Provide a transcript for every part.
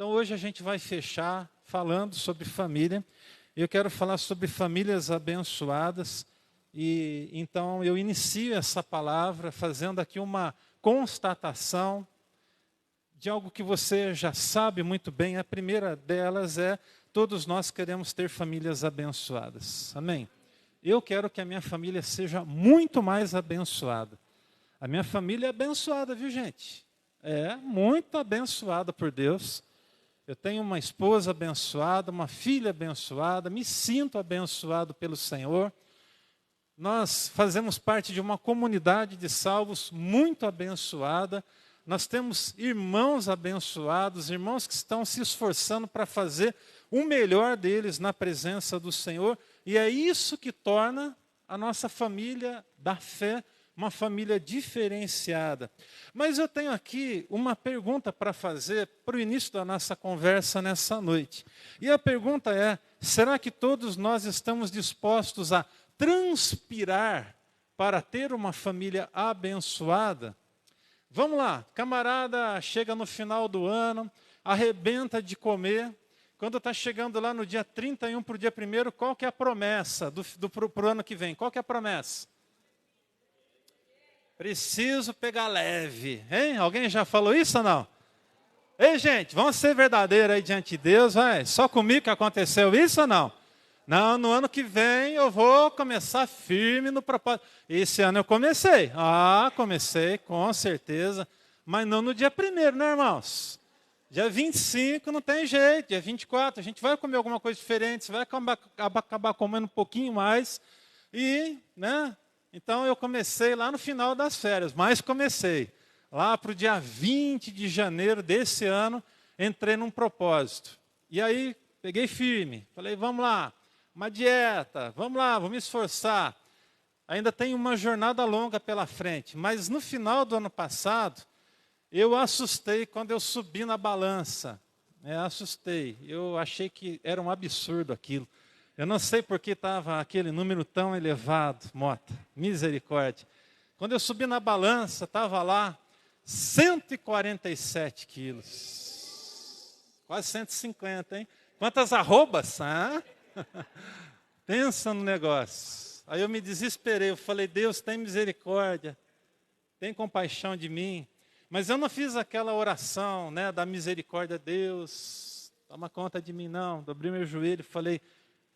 Então hoje a gente vai fechar falando sobre família. Eu quero falar sobre famílias abençoadas. E então eu inicio essa palavra fazendo aqui uma constatação de algo que você já sabe muito bem. A primeira delas é: todos nós queremos ter famílias abençoadas. Amém? Eu quero que a minha família seja muito mais abençoada. A minha família é abençoada, viu, gente? É muito abençoada por Deus. Eu tenho uma esposa abençoada, uma filha abençoada, me sinto abençoado pelo Senhor. Nós fazemos parte de uma comunidade de salvos muito abençoada. Nós temos irmãos abençoados, irmãos que estão se esforçando para fazer o melhor deles na presença do Senhor. E é isso que torna a nossa família da fé uma família diferenciada. Mas eu tenho aqui uma pergunta para fazer para o início da nossa conversa nessa noite. E a pergunta é: será que todos nós estamos dispostos a transpirar para ter uma família abençoada? Vamos lá, camarada chega no final do ano, arrebenta de comer. Quando está chegando lá no dia 31 para o dia 1º, qual que é a promessa para o ano que vem? Qual que é a promessa? Preciso pegar leve, hein? Alguém já falou isso ou não? Ei, gente, vamos ser verdadeiros aí diante de Deus, vai. Só comigo que aconteceu isso ou não? Não, no ano que vem eu vou começar firme no propósito. Esse ano eu comecei. Comecei, com certeza. Mas não no dia 1º, né, irmãos? Dia 25 não tem jeito, dia 24 a gente vai comer alguma coisa diferente, você vai acabar comendo um pouquinho mais. E, né? Então eu comecei lá no final das férias, mas comecei. Lá para o dia 20 de janeiro desse ano, entrei num propósito. E aí, peguei firme. Falei, vamos lá, uma dieta, vamos lá, vou me esforçar. Ainda tem uma jornada longa pela frente. Mas no final do ano passado, eu assustei quando eu subi na balança. Assustei. Eu achei que era um absurdo aquilo. Eu não sei por que estava aquele número tão elevado, Mota. Misericórdia. Quando eu subi na balança, estava lá 147 quilos. Quase 150, hein? Quantas arrobas? Pensa no negócio. Aí eu me desesperei. Eu falei, Deus, tem misericórdia. Tem compaixão de mim. Mas eu não fiz aquela oração, né, da misericórdia. Deus, toma conta de mim, não. Dobrei meu joelho e falei,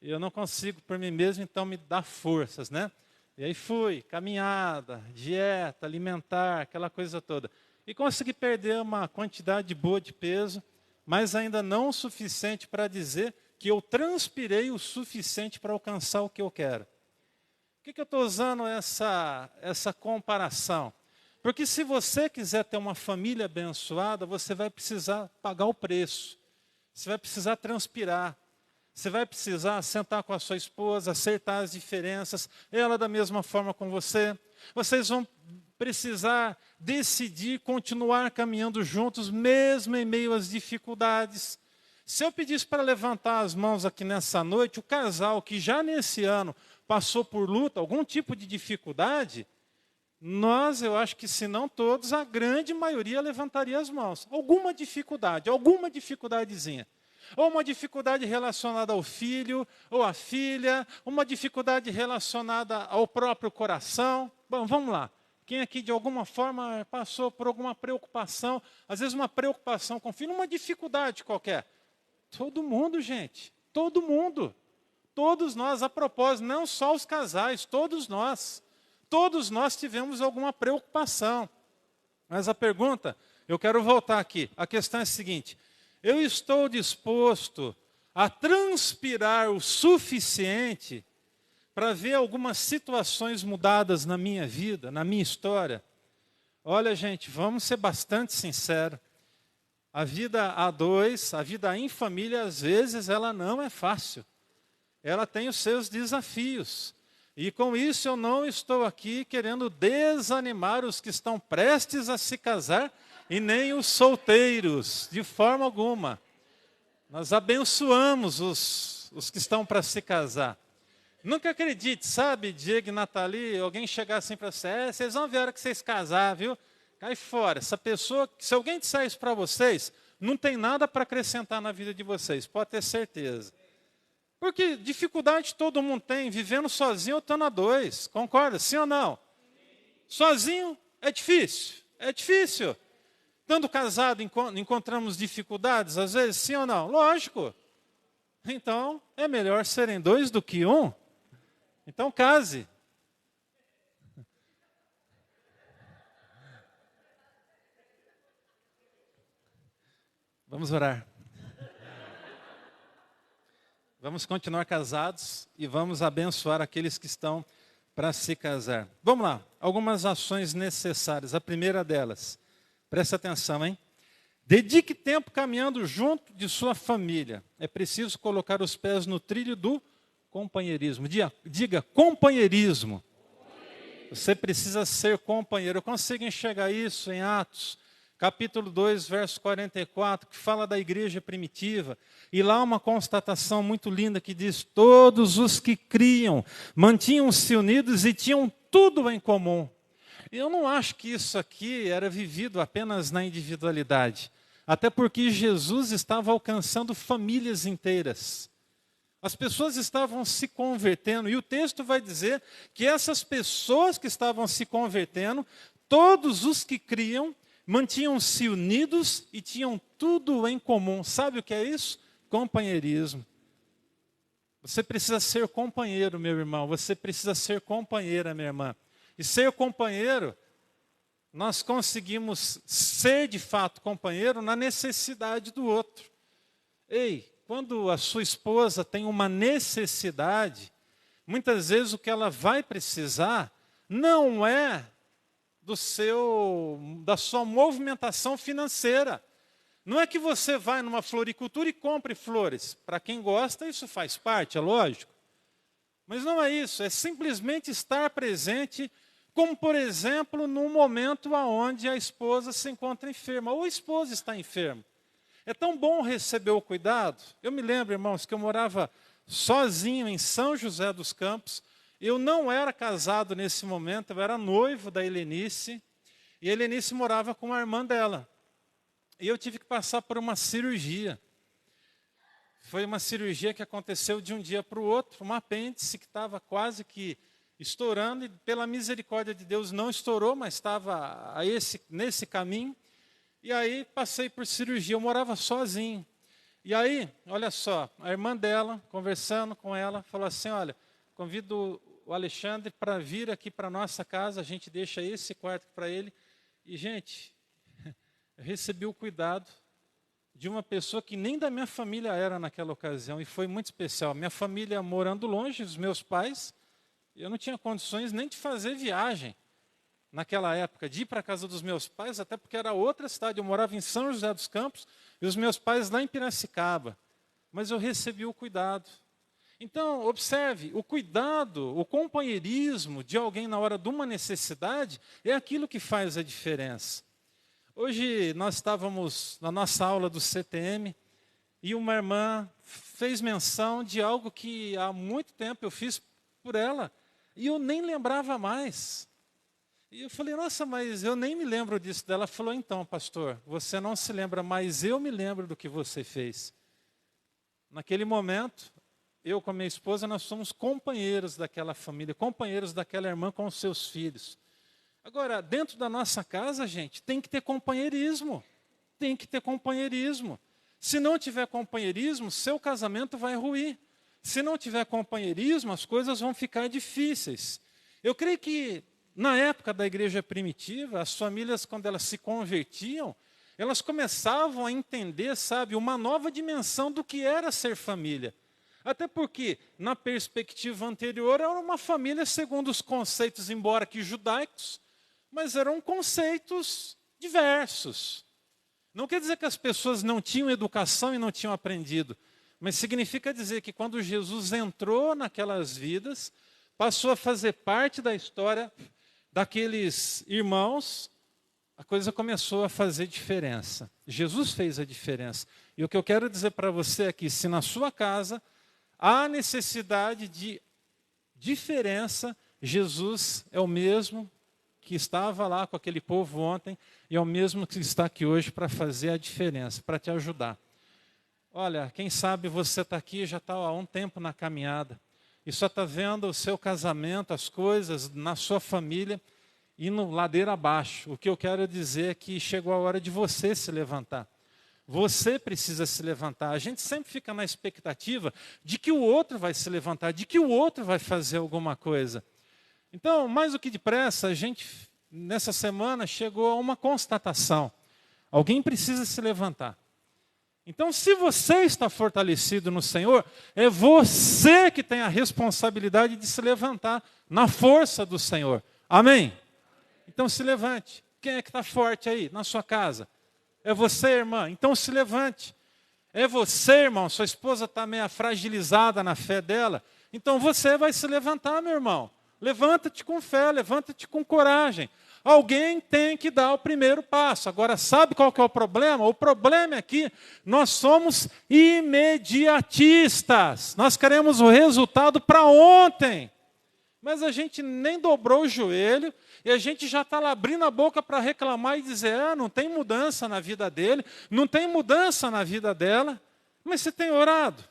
eu não consigo por mim mesmo, então me dá forças, né? E aí fui, caminhada, dieta, alimentar, aquela coisa toda. E consegui perder uma quantidade boa de peso, mas ainda não o suficiente para dizer que eu transpirei o suficiente para alcançar o que eu quero. Por que eu estou usando essa comparação? Porque se você quiser ter uma família abençoada, você vai precisar pagar o preço. Você vai precisar transpirar. Você vai precisar sentar com a sua esposa, acertar as diferenças, ela da mesma forma com você. Vocês vão precisar decidir continuar caminhando juntos, mesmo em meio às dificuldades. Se eu pedisse para levantar as mãos aqui nessa noite, o casal que já nesse ano passou por luta, algum tipo de dificuldade, eu acho que se não todos, a grande maioria levantaria as mãos. Alguma dificuldadezinha. Ou uma dificuldade relacionada ao filho ou à filha, uma dificuldade relacionada ao próprio coração. Bom, vamos lá. Quem aqui de alguma forma passou por alguma preocupação, às vezes uma preocupação com o filho, uma dificuldade qualquer? Todo mundo, gente, todo mundo. Todos nós, a propósito, não só os casais, todos nós tivemos alguma preocupação. Mas a pergunta, eu quero voltar aqui, a questão é a seguinte: eu estou disposto a transpirar o suficiente para ver algumas situações mudadas na minha vida, na minha história? Olha, gente, vamos ser bastante sinceros. A vida a dois, a vida em família, às vezes, ela não é fácil. Ela tem os seus desafios. E com isso eu não estou aqui querendo desanimar os que estão prestes a se casar e nem os solteiros, de forma alguma. Nós abençoamos os que estão para se casar. Nunca acredite, sabe, Diego e Nathalie, alguém chegar assim para você, vocês vão ver a hora que vocês casar, viu? Cai fora. Essa pessoa, se alguém disser isso para vocês, não tem nada para acrescentar na vida de vocês, pode ter certeza. Porque dificuldade todo mundo tem, vivendo sozinho ou estando a dois, concorda? Sim ou não? Sozinho é difícil, é difícil. Estando casado, encontramos dificuldades, às vezes, sim ou não? Lógico. Então, é melhor serem dois do que um. Então, case. Vamos orar. Vamos continuar casados e vamos abençoar aqueles que estão para se casar. Vamos lá, algumas ações necessárias. A primeira delas, presta atenção, hein? Dedique tempo caminhando junto de sua família. É preciso colocar os pés no trilho do companheirismo. Diga companheirismo. Você precisa ser companheiro. Eu consigo enxergar isso em Atos, capítulo 2, verso 44, que fala da igreja primitiva. E lá uma constatação muito linda que diz: todos os que criam mantinham-se unidos e tinham tudo em comum. Eu não acho que isso aqui era vivido apenas na individualidade. Até porque Jesus estava alcançando famílias inteiras. As pessoas estavam se convertendo. E o texto vai dizer que essas pessoas que estavam se convertendo, todos os que criam, mantinham-se unidos e tinham tudo em comum. Sabe o que é isso? Companheirismo. Você precisa ser companheiro, meu irmão. Você precisa ser companheira, minha irmã. E ser companheiro, nós conseguimos ser de fato companheiro na necessidade do outro. Ei, quando a sua esposa tem uma necessidade, muitas vezes o que ela vai precisar não é da sua movimentação financeira. Não é que você vai numa floricultura e compre flores. Para quem gosta, isso faz parte, é lógico. Mas não é isso, é simplesmente estar presente, como, por exemplo, num momento onde a esposa se encontra enferma, ou o esposo está enfermo. É tão bom receber o cuidado. Eu me lembro, irmãos, que eu morava sozinho em São José dos Campos. Eu não era casado nesse momento, eu era noivo da Helenice. E a Helenice morava com a irmã dela. E eu tive que passar por uma cirurgia. Foi uma cirurgia que aconteceu de um dia para o outro, um apêndice que estava quase que estourando, e pela misericórdia de Deus não estourou, mas estava nesse caminho. E aí passei por cirurgia, eu morava sozinho. E aí, olha só, a irmã dela, conversando com ela, falou assim: olha, convido o Alexandre para vir aqui para a nossa casa, a gente deixa esse quarto para ele. E, gente, eu recebi o cuidado de uma pessoa que nem da minha família era naquela ocasião, e foi muito especial. Minha família morando longe, os meus pais, eu não tinha condições nem de fazer viagem naquela época, de ir para a casa dos meus pais, até porque era outra cidade, eu morava em São José dos Campos, e os meus pais lá em Piracicaba. Mas eu recebi o cuidado. Então, observe, o cuidado, o companheirismo de alguém na hora de uma necessidade é aquilo que faz a diferença. Hoje nós estávamos na nossa aula do CTM e uma irmã fez menção de algo que há muito tempo eu fiz por ela e eu nem lembrava mais. E eu falei: nossa, mas eu nem me lembro disso. Ela falou: então, pastor, você não se lembra, mas eu me lembro do que você fez. Naquele momento, eu com a minha esposa, nós somos companheiros daquela família, companheiros daquela irmã com os seus filhos. Agora, dentro da nossa casa, gente, tem que ter companheirismo. Tem que ter companheirismo. Se não tiver companheirismo, seu casamento vai ruir. Se não tiver companheirismo, as coisas vão ficar difíceis. Eu creio que, na época da igreja primitiva, as famílias, quando elas se convertiam, elas começavam a entender, sabe, uma nova dimensão do que era ser família. Até porque, na perspectiva anterior, era uma família segundo os conceitos, embora que judaicos, mas eram conceitos diversos. Não quer dizer que as pessoas não tinham educação e não tinham aprendido, mas significa dizer que quando Jesus entrou naquelas vidas, passou a fazer parte da história daqueles irmãos, a coisa começou a fazer diferença. Jesus fez a diferença. E o que eu quero dizer para você é que, se na sua casa há necessidade de diferença, Jesus é o mesmo que estava lá com aquele povo ontem e é o mesmo que está aqui hoje para fazer a diferença, para te ajudar. Olha, quem sabe você está aqui, já está há um tempo na caminhada e só está vendo o seu casamento, as coisas na sua família indo ladeira abaixo. O que eu quero dizer é que chegou a hora de você se levantar. Você precisa se levantar. A gente sempre fica na expectativa de que o outro vai se levantar, de que o outro vai fazer alguma coisa. Então, mais do que depressa, a gente, nessa semana, chegou a uma constatação. Alguém precisa se levantar. Então, se você está fortalecido no Senhor, é você que tem a responsabilidade de se levantar na força do Senhor. Amém? Então, se levante. Quem é que está forte aí, na sua casa? É você, irmã? Então, se levante. É você, irmão? Sua esposa está meio fragilizada na fé dela? Então, você vai se levantar, meu irmão. Levanta-te com fé, levanta-te com coragem. Alguém tem que dar o primeiro passo. Agora, sabe qual que é o problema? O problema é que nós somos imediatistas. Nós queremos o resultado para ontem. Mas a gente nem dobrou o joelho e a gente já está lá abrindo a boca para reclamar e dizer, não tem mudança na vida dele, não tem mudança na vida dela. Mas você tem orado.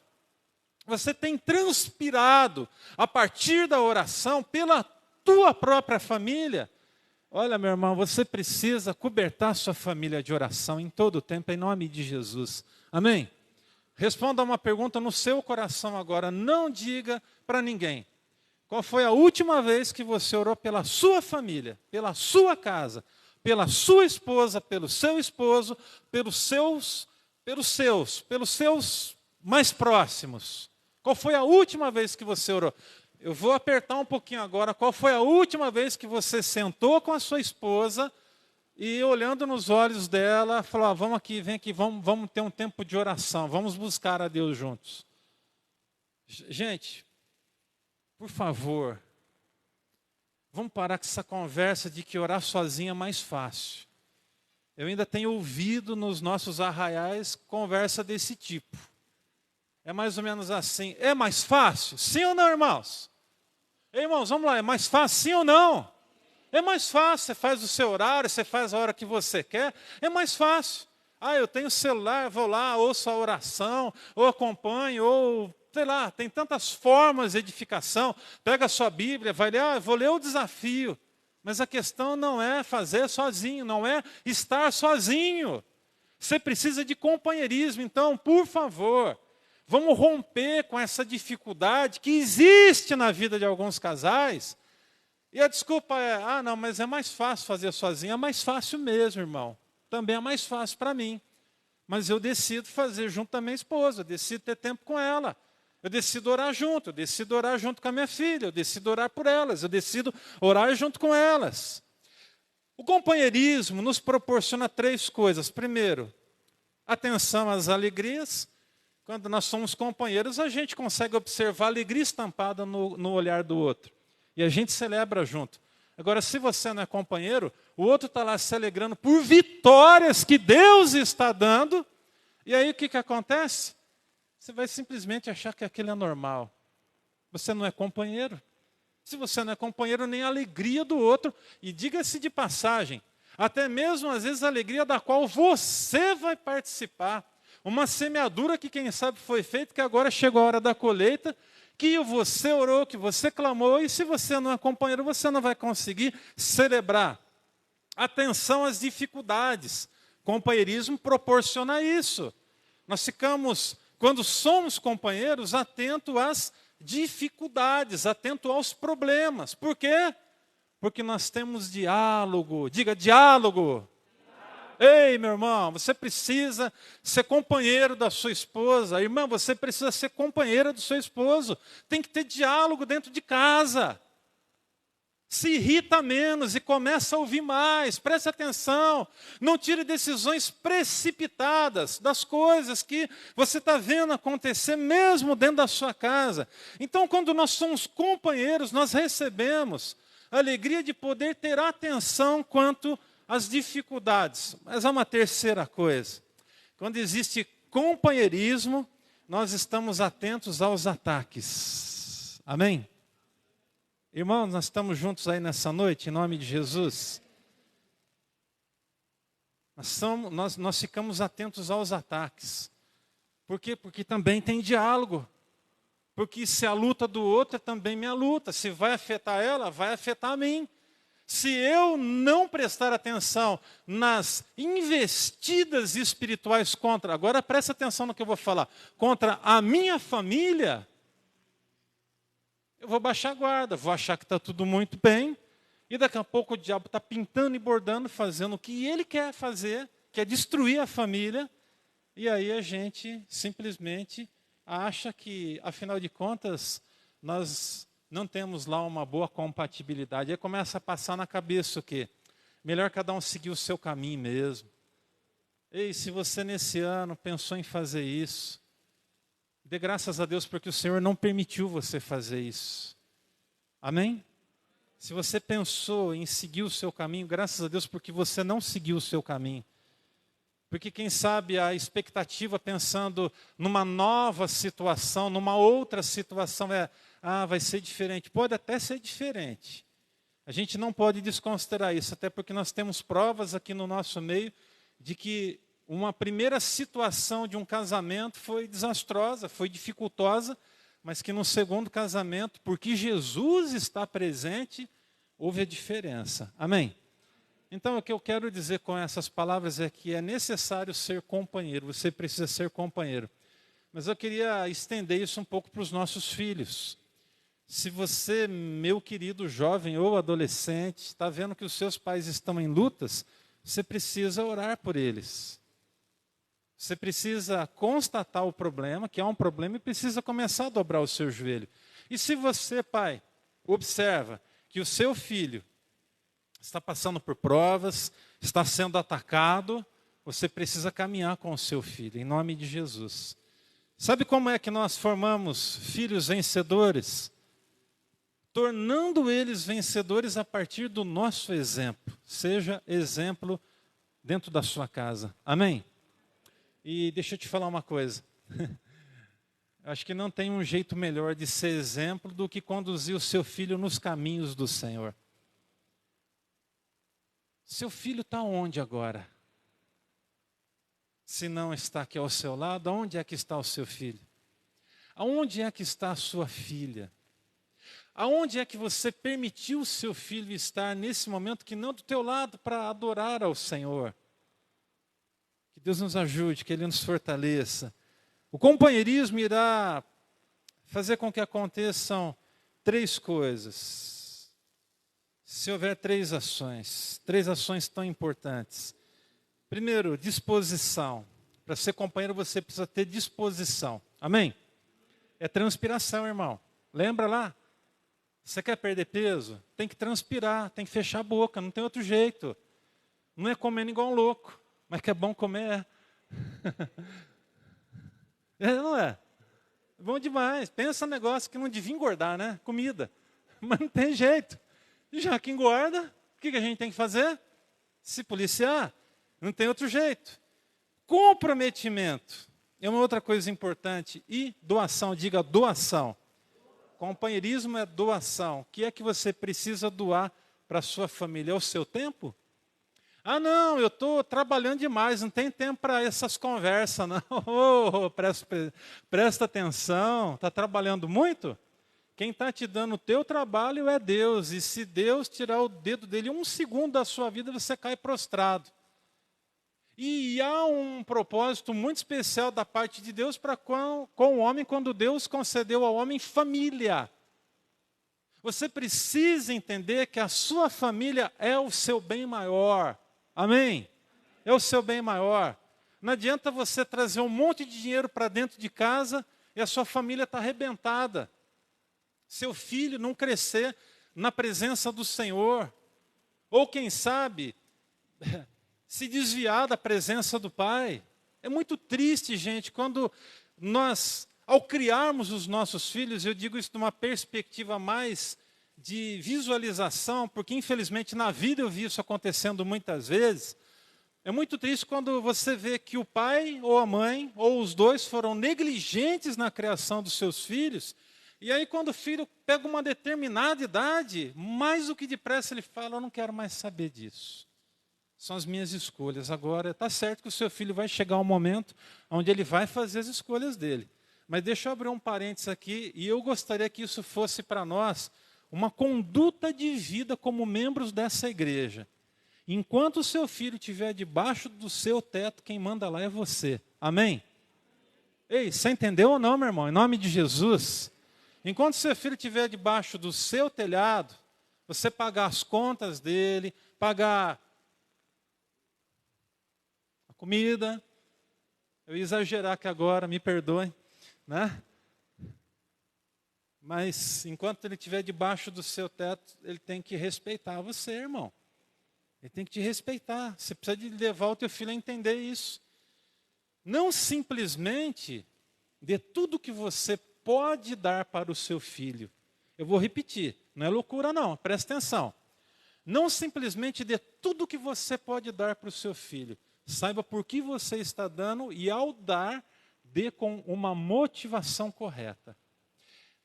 Você tem transpirado a partir da oração pela tua própria família. Olha, meu irmão, você precisa cobertar sua família de oração em todo o tempo, em nome de Jesus. Amém? Responda uma pergunta no seu coração agora. Não diga para ninguém. Qual foi a última vez que você orou pela sua família, pela sua casa, pela sua esposa, pelo seu esposo, pelos seus mais próximos? Qual foi a última vez que você orou? Eu vou apertar um pouquinho agora. Qual foi a última vez que você sentou com a sua esposa e olhando nos olhos dela, falou, vamos aqui, vem aqui, vamos ter um tempo de oração, vamos buscar a Deus juntos. Gente, por favor, vamos parar com essa conversa de que orar sozinho é mais fácil. Eu ainda tenho ouvido nos nossos arraiais conversa desse tipo. É mais ou menos assim. É mais fácil? Sim ou não, irmãos? Ei, irmãos, vamos lá. É mais fácil? Sim ou não? É mais fácil. Você faz o seu horário, você faz a hora que você quer. É mais fácil. Eu tenho celular, vou lá, ouço a oração, ou acompanho, ou sei lá, tem tantas formas de edificação. Pega a sua Bíblia, vai ler, vou ler o desafio. Mas a questão não é fazer sozinho, não é estar sozinho. Você precisa de companheirismo. Então, por favor, vamos romper com essa dificuldade que existe na vida de alguns casais. E a desculpa é, não, mas é mais fácil fazer sozinho. É mais fácil mesmo, irmão. Também é mais fácil para mim. Mas eu decido fazer junto da minha esposa, eu decido ter tempo com ela. Eu decido orar junto, eu decido orar junto com a minha filha, eu decido orar por elas, eu decido orar junto com elas. O companheirismo nos proporciona 3 coisas. Primeiro, atenção às alegrias. Quando nós somos companheiros, a gente consegue observar a alegria estampada no olhar do outro. E a gente celebra junto. Agora, se você não é companheiro, o outro está lá se alegrando por vitórias que Deus está dando. E aí o que acontece? Você vai simplesmente achar que aquilo é normal. Você não é companheiro. Se você não é companheiro, nem a alegria do outro. E diga-se de passagem, até mesmo às vezes a alegria da qual você vai participar. Uma semeadura que quem sabe foi feita, que agora chegou a hora da colheita, que você orou, que você clamou, e se você não é companheiro, você não vai conseguir celebrar. Atenção às dificuldades. Companheirismo proporciona isso. Nós ficamos, quando somos companheiros, atentos às dificuldades, atentos aos problemas. Por quê? Porque nós temos diálogo. Diga, diálogo. Ei, meu irmão, você precisa ser companheiro da sua esposa. Irmã, você precisa ser companheira do seu esposo. Tem que ter diálogo dentro de casa. Se irrita menos e começa a ouvir mais. Preste atenção. Não tire decisões precipitadas das coisas que você está vendo acontecer mesmo dentro da sua casa. Então, quando nós somos companheiros, nós recebemos a alegria de poder ter atenção quanto às dificuldades. Mas há uma terceira coisa. Quando existe companheirismo, nós estamos atentos aos ataques. Amém? Irmãos, nós estamos juntos aí nessa noite, em nome de Jesus. Nós ficamos atentos aos ataques. Por quê? Porque também tem diálogo. Porque se a luta do outro é também minha luta. Se vai afetar ela, vai afetar a mim. Se eu não prestar atenção nas investidas espirituais agora presta atenção no que eu vou falar, contra a minha família, eu vou baixar a guarda, vou achar que está tudo muito bem, e daqui a pouco o diabo está pintando e bordando, fazendo o que ele quer fazer, que é destruir a família, e aí a gente simplesmente acha que, afinal de contas, nós não temos lá uma boa compatibilidade. Aí começa a passar na cabeça o quê? Melhor cada um seguir o seu caminho mesmo. Ei, se você nesse ano pensou em fazer isso, dê graças a Deus porque o Senhor não permitiu você fazer isso. Amém? Se você pensou em seguir o seu caminho, graças a Deus porque você não seguiu o seu caminho. Porque quem sabe a expectativa pensando numa nova situação, numa outra situação vai ser diferente. Pode até ser diferente. A gente não pode desconsiderar isso, até porque nós temos provas aqui no nosso meio de que uma primeira situação de um casamento foi desastrosa, foi dificultosa, mas que no segundo casamento, porque Jesus está presente, houve a diferença. Amém? Então, o que eu quero dizer com essas palavras é que é necessário ser companheiro, você precisa ser companheiro. Mas eu queria estender isso um pouco para os nossos filhos. Se você, meu querido jovem ou adolescente, está vendo que os seus pais estão em lutas, você precisa orar por eles. Você precisa constatar o problema, que há um problema, e precisa começar a dobrar o seu joelho. E se você, pai, observa que o seu filho está passando por provas, está sendo atacado, você precisa caminhar com o seu filho, em nome de Jesus. Sabe como é que nós formamos filhos vencedores? Tornando eles vencedores a partir do nosso exemplo. Seja exemplo dentro da sua casa. Amém? E deixa eu te falar uma coisa. Acho que não tem um jeito melhor de ser exemplo do que conduzir o seu filho nos caminhos do Senhor. Seu filho está onde agora? Se não está aqui ao seu lado, aonde é que está o seu filho? Aonde é que está a sua filha? Aonde é que você permitiu o seu filho estar nesse momento que não do teu lado para adorar ao Senhor? Que Deus nos ajude, que Ele nos fortaleça. O companheirismo irá fazer com que aconteçam 3 coisas. Se houver 3 ações tão importantes. Primeiro, disposição. Para ser companheiro você precisa ter disposição. Amém? É transpiração, irmão. Lembra lá? Você quer perder peso? Tem que transpirar, tem que fechar a boca, não tem outro jeito. Não é comendo igual um louco, mas que é bom comer. Não é? Bom demais. Pensa no negócio que não devia engordar, né? Comida. Mas não tem jeito. Já que engorda, o que a gente tem que fazer? Se policiar. Não tem outro jeito. Comprometimento é uma outra coisa importante. E doação, diga doação. Companheirismo é doação. O que é que você precisa doar para a sua família? É o seu tempo? Ah, não, eu estou trabalhando demais, não tem tempo para essas conversas, não. Presta atenção, está trabalhando muito? Quem está te dando o teu trabalho é Deus. E se Deus tirar o dedo dele 1 segundo da sua vida, você cai prostrado. E há um propósito muito especial da parte de Deus para com o homem, quando Deus concedeu ao homem família. Você precisa entender que a sua família é o seu bem maior. Amém? É o seu bem maior. Não adianta você trazer um monte de dinheiro para dentro de casa e a sua família está arrebentada. Seu filho não crescer na presença do Senhor. Ou quem sabe, se desviar da presença do Pai. É muito triste, gente, quando nós, ao criarmos os nossos filhos, eu digo isso numa perspectiva mais de visualização, porque infelizmente na vida eu vi isso acontecendo muitas vezes. É muito triste quando você vê que o pai ou a mãe, ou os dois, foram negligentes na criação dos seus filhos, E aí quando o filho pega uma determinada idade, mais do que depressa ele fala, eu não quero mais saber disso. São as minhas escolhas. Agora, está certo que o seu filho vai chegar um momento onde ele vai fazer as escolhas dele. Mas deixa eu abrir um parênteses aqui, e eu gostaria que isso fosse para nós uma conduta de vida como membros dessa igreja. Enquanto o seu filho estiver debaixo do seu teto, quem manda lá é você. Amém? Ei, você entendeu ou não, meu irmão? Em nome de Jesus. Enquanto o seu filho estiver debaixo do seu telhado, você pagar as contas dele, pagar a comida, eu ia exagerar aqui agora, me perdoem, né? Mas enquanto ele estiver debaixo do seu teto, ele tem que respeitar você, irmão. Ele tem que te respeitar. Você precisa de levar o teu filho a entender isso. Não simplesmente dê tudo que você pode dar para o seu filho. Eu vou repetir, não é loucura não, presta atenção. Não simplesmente dê tudo que você pode dar para o seu filho. Saiba por que você está dando e ao dar, dê com uma motivação correta.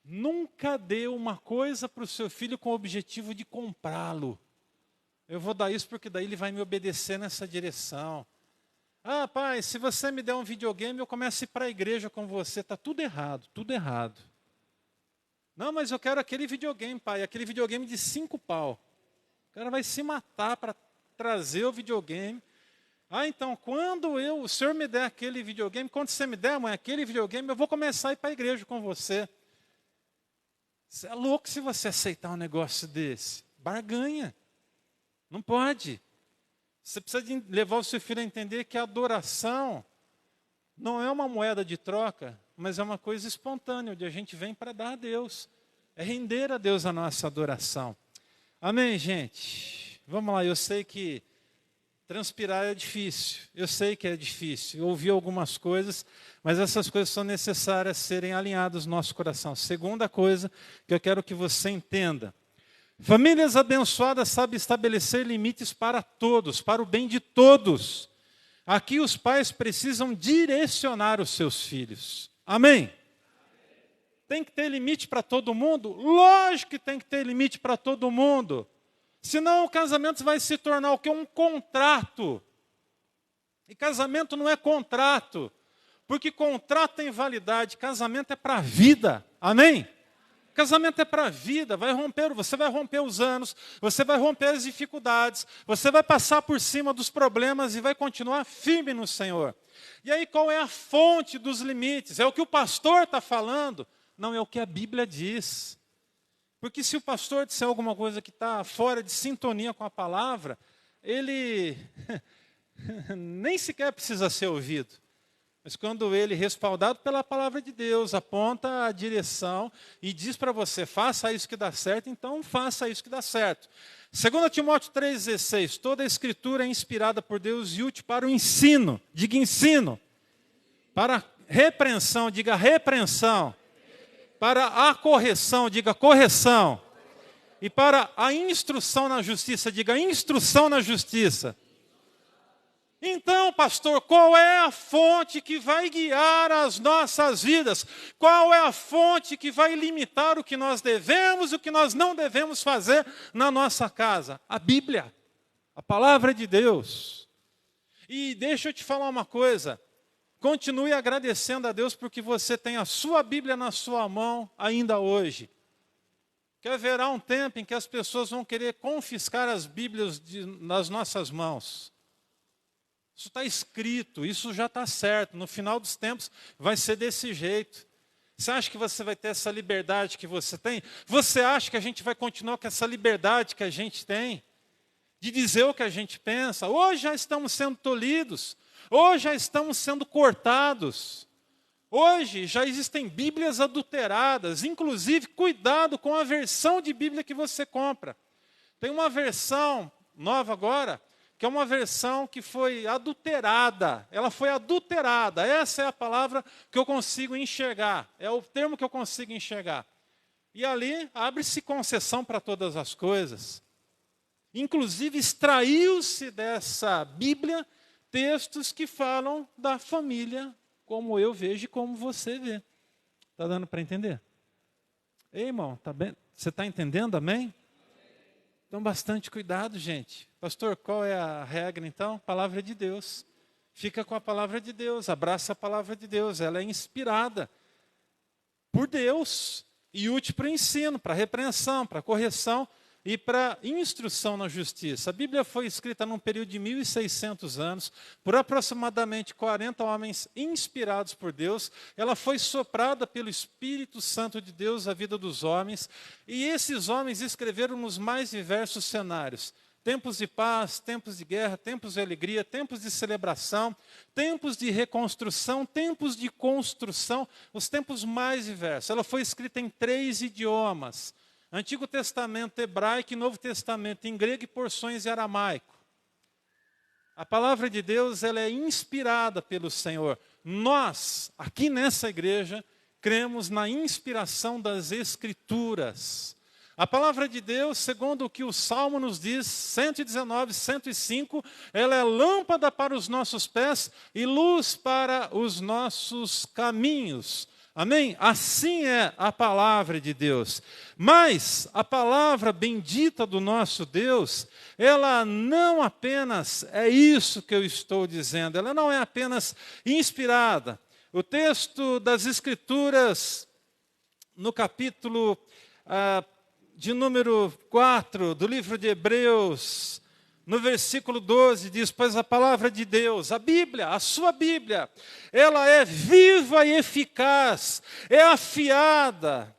Nunca dê uma coisa para o seu filho com o objetivo de comprá-lo. Eu vou dar isso porque daí ele vai me obedecer nessa direção. Ah, pai, se você me der um videogame, eu começo a ir para a igreja com você. Está tudo errado, tudo errado. Não, mas eu quero aquele videogame, pai, aquele videogame de 5 pau. O cara vai se matar para trazer o videogame. Ah, então, quando o senhor me der aquele videogame, quando você me der, mãe, aquele videogame, eu vou começar a ir para a igreja com você. Você é louco se você aceitar um negócio desse. Barganha. Não pode. Você precisa de levar o seu filho a entender que a adoração não é uma moeda de troca, mas é uma coisa espontânea, onde a gente vem para dar a Deus. É render a Deus a nossa adoração. Amém, gente? Vamos lá, eu sei que transpirar é difícil. Eu sei que é difícil. Eu ouvi algumas coisas, mas essas coisas são necessárias serem alinhadas no nosso coração. Segunda coisa que eu quero que você entenda. Famílias abençoadas sabem estabelecer limites para todos, para o bem de todos. Aqui os pais precisam direcionar os seus filhos. Amém? Tem que ter limite para todo mundo? Lógico que tem que ter limite para todo mundo. Senão o casamento vai se tornar o quê? Um contrato. E casamento não é contrato. Porque contrato tem validade, casamento é para a vida. Amém? Casamento é para a vida, você vai romper os anos, você vai romper as dificuldades, você vai passar por cima dos problemas e vai continuar firme no Senhor. E aí qual é a fonte dos limites? É o que o pastor está falando? Não, é o que a Bíblia diz. Porque se o pastor disser alguma coisa que está fora de sintonia com a palavra, ele nem sequer precisa ser ouvido. Mas quando ele, respaldado pela palavra de Deus, aponta a direção e diz para você, faça isso que dá certo, então faça isso que dá certo. 2 Timóteo 3,16, toda a escritura é inspirada por Deus e útil para o ensino, diga ensino, para a repreensão, diga repreensão, para a correção, diga correção, e para a instrução na justiça, diga instrução na justiça. Então, pastor, qual é a fonte que vai guiar as nossas vidas? Qual é a fonte que vai limitar o que nós devemos e o que nós não devemos fazer na nossa casa? A Bíblia, a palavra de Deus. E deixa eu te falar uma coisa, continue agradecendo a Deus porque você tem a sua Bíblia na sua mão ainda hoje. Que haverá um tempo em que as pessoas vão querer confiscar as Bíblias nas nossas mãos. Isso está escrito, isso já está certo. No final dos tempos vai ser desse jeito. Você acha que você vai ter essa liberdade que você tem? Você acha que a gente vai continuar com essa liberdade que a gente tem? De dizer o que a gente pensa? Hoje já estamos sendo tolhidos. Hoje já estamos sendo cortados. Hoje já existem Bíblias adulteradas. Inclusive, cuidado com a versão de Bíblia que você compra. Tem uma versão nova agora, que é uma versão que foi adulterada. Ela foi adulterada. Essa é a palavra que eu consigo enxergar. É o termo que eu consigo enxergar. E ali abre-se concessão para todas as coisas. Inclusive, extraiu-se dessa Bíblia textos que falam da família, como eu vejo e como você vê. Está dando para entender? Ei, irmão, tá bem? Você está entendendo, amém? Então, bastante cuidado, gente. Pastor, qual é a regra, então? Palavra de Deus. Fica com a palavra de Deus, abraça a palavra de Deus. Ela é inspirada por Deus e útil para o ensino, para repreensão, para correção e para instrução na justiça. A Bíblia foi escrita num período de 1.600 anos, por aproximadamente 40 homens inspirados por Deus. Ela foi soprada pelo Espírito Santo de Deus à vida dos homens, e esses homens escreveram nos mais diversos cenários. Tempos de paz, tempos de guerra, tempos de alegria, tempos de celebração, tempos de reconstrução, tempos de construção, os tempos mais diversos. Ela foi escrita em 3 idiomas. Antigo Testamento hebraico e Novo Testamento em grego e porções de aramaico. A palavra de Deus, ela é inspirada pelo Senhor. Nós, aqui nessa igreja, cremos na inspiração das Escrituras. A palavra de Deus, segundo o que o Salmo nos diz, 119, 105, ela é lâmpada para os nossos pés e luz para os nossos caminhos. Amém? Assim é a palavra de Deus. Mas a palavra bendita do nosso Deus, ela não apenas é isso que eu estou dizendo, ela não é apenas inspirada. O texto das Escrituras, no capítulo de número 4 do livro de Hebreus, no versículo 12, diz: pois a palavra de Deus, a Bíblia, a sua Bíblia, ela é viva e eficaz, é afiada,